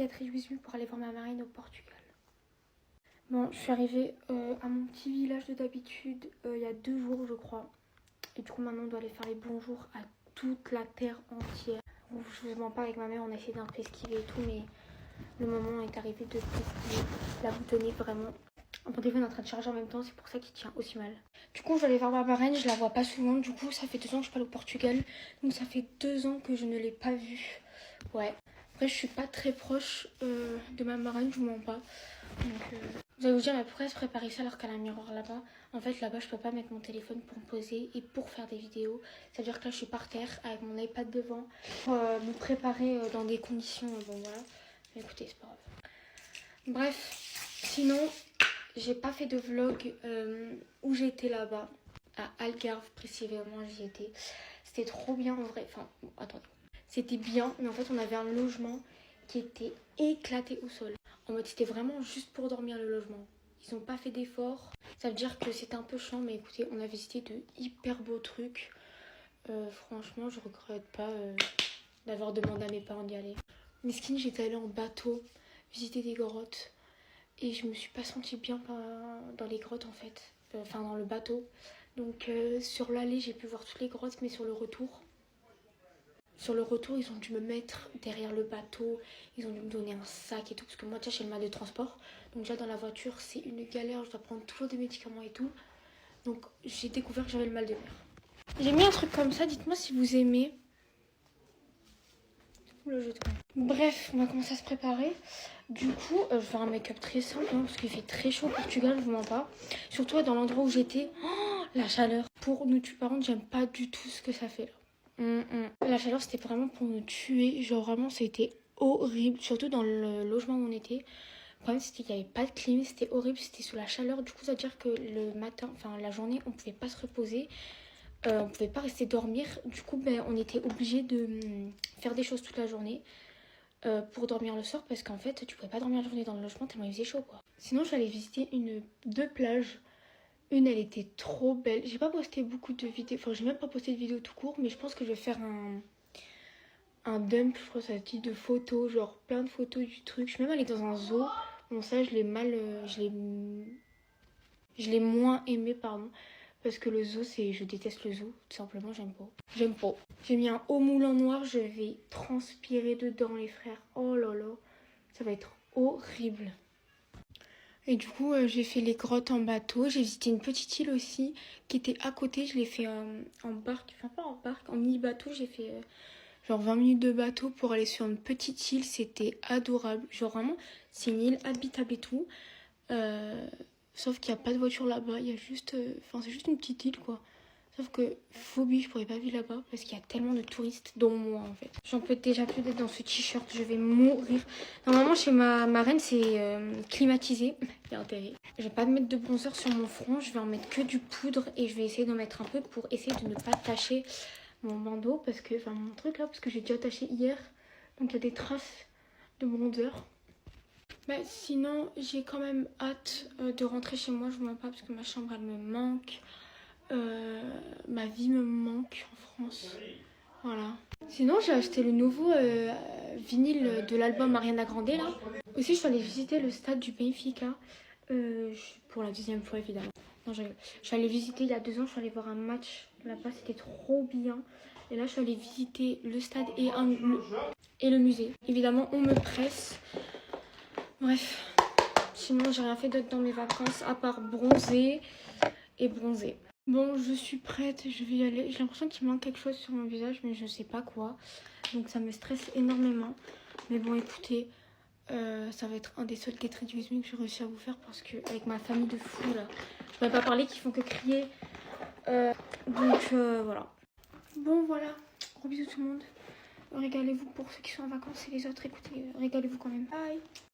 get ready with me pour aller voir ma marraine au Portugal. Bon, je suis arrivée à mon petit village de d'habitude il y a 2 jours je crois. Et du coup maintenant on doit aller faire les bonjours à toute la terre entière. Bon, je vous mens pas, avec ma mère on a essayé d'un peu esquiver et tout, mais le moment est arrivé de esquiver la boutonnée vraiment. Mon téléphone est en train de charger en même temps, c'est pour ça qu'il tient aussi mal. Du coup je vais aller voir ma marraine, je la vois pas souvent, du coup ça fait 2 ans que je suis pas allée au Portugal. Donc ça fait 2 ans que je ne l'ai pas vue. Ouais. Après je suis pas très proche de ma marraine, je vous mens pas. Donc vous allez vous dire mais pourquoi elle se préparer ça alors qu'elle a un miroir là-bas? En fait là-bas je peux pas mettre mon téléphone pour me poser et pour faire des vidéos. C'est à dire que là je suis par terre avec mon iPad devant pour me préparer dans des conditions bon voilà. Mais écoutez c'est pas grave. Bref, sinon j'ai pas fait de vlog où j'étais là-bas, à Algarve précisément j'y étais. C'était trop bien en vrai, enfin bon, attendez. C'était bien mais en fait on avait un logement qui était éclaté au sol. En mode c'était vraiment juste pour dormir le logement. Ils n'ont pas fait d'efforts. Ça veut dire que c'était un peu chiant mais écoutez on a visité de hyper beaux trucs. Franchement je regrette pas d'avoir demandé à mes parents d'y aller. Mesquine, j'étais allée en bateau visiter des grottes. Et je me suis pas sentie bien dans les grottes en fait, enfin dans le bateau. Donc sur l'aller j'ai pu voir toutes les grottes, mais sur le retour ils ont dû me mettre derrière le bateau, ils ont dû me donner un sac et tout, parce que moi déjà j'ai le mal de transport. Donc déjà dans la voiture c'est une galère, je dois prendre toujours des médicaments et tout. Donc j'ai découvert que j'avais le mal de mer. J'ai mis un truc comme ça, dites-moi si vous aimez. Bref, on va commencer à se préparer. Du coup, je vais faire un make-up très simple hein, parce qu'il fait très chaud au Portugal, je vous mens pas. Surtout dans l'endroit où j'étais, la chaleur. Pour nous tuer, par contre, j'aime pas du tout ce que ça fait là. La chaleur, c'était vraiment pour nous tuer. Genre vraiment, c'était horrible. Surtout dans le logement où on était. Le problème, c'était qu'il n'y avait pas de clim, c'était horrible, c'était sous la chaleur. Du coup, ça veut dire que le matin, enfin la journée, on pouvait pas se reposer. On pouvait pas rester dormir. Du coup, on était obligé de faire des choses toute la journée. Pour dormir le soir parce qu'en fait tu pouvais pas dormir la journée dans le logement tellement il faisait chaud quoi. Sinon j'allais visiter deux plages. Une elle était trop belle. J'ai pas posté beaucoup de vidéos, enfin j'ai même pas posté de vidéos tout court, mais je pense que je vais faire un dump, je crois que ça se dit, de photos, genre plein de photos du truc. Je suis même allée dans un zoo. Bon ça je l'ai moins aimé pardon. Parce que le zoo, je déteste le zoo, tout simplement, j'aime pas. J'ai mis un haut moulant noir, je vais transpirer dedans, les frères. Oh là là, ça va être horrible. Et du coup, j'ai fait les grottes en bateau. J'ai visité une petite île aussi, qui était à côté. Je l'ai fait en barque, enfin pas en barque, en mini-bateau. J'ai fait genre 20 minutes de bateau pour aller sur une petite île. C'était adorable. Genre vraiment, c'est une île habitable et tout. Sauf qu'il n'y a pas de voiture là-bas, il y a juste... Enfin, c'est juste une petite île, quoi. Sauf que, phobie, je pourrais pas vivre là-bas parce qu'il y a tellement de touristes, dont moi, en fait. J'en peux déjà plus d'être dans ce t-shirt, je vais mourir. Normalement, chez ma reine, c'est climatisé. Bien enterré. Je vais pas mettre de bronzer sur mon front, je vais en mettre que du poudre et je vais essayer d'en mettre un peu pour essayer de ne pas tacher mon bandeau, parce que... Enfin, mon truc, là, parce que j'ai déjà taché hier. Donc, il y a des traces de bronzer. Sinon, j'ai quand même hâte de rentrer chez moi, je vous mens pas, parce que ma chambre, elle me manque. Ma vie me manque en France. Voilà. Sinon, j'ai acheté le nouveau vinyle de l'album Ariana Grande, là. Aussi, je suis allée visiter le stade du Benfica. Pour la 2e fois, évidemment. Non, je suis allée visiter il y a 2 ans, je suis allée voir un match là-bas, c'était trop bien. Et là, je suis allée visiter le stade et le musée. Évidemment, on me presse. Bref, sinon j'ai rien fait d'autre dans mes vacances à part bronzer et bronzer. Bon, je suis prête, je vais y aller. J'ai l'impression qu'il manque quelque chose sur mon visage, mais je sais pas quoi. Donc ça me stresse énormément. Mais bon, écoutez, ça va être un des seuls get ready with me que j'ai réussi à vous faire parce que avec ma famille de fous là, je pourrais pas parler, qui font que crier. Donc voilà. Bon voilà, gros bisous tout le monde. Régalez-vous pour ceux qui sont en vacances et les autres, écoutez, régalez-vous quand même. Bye.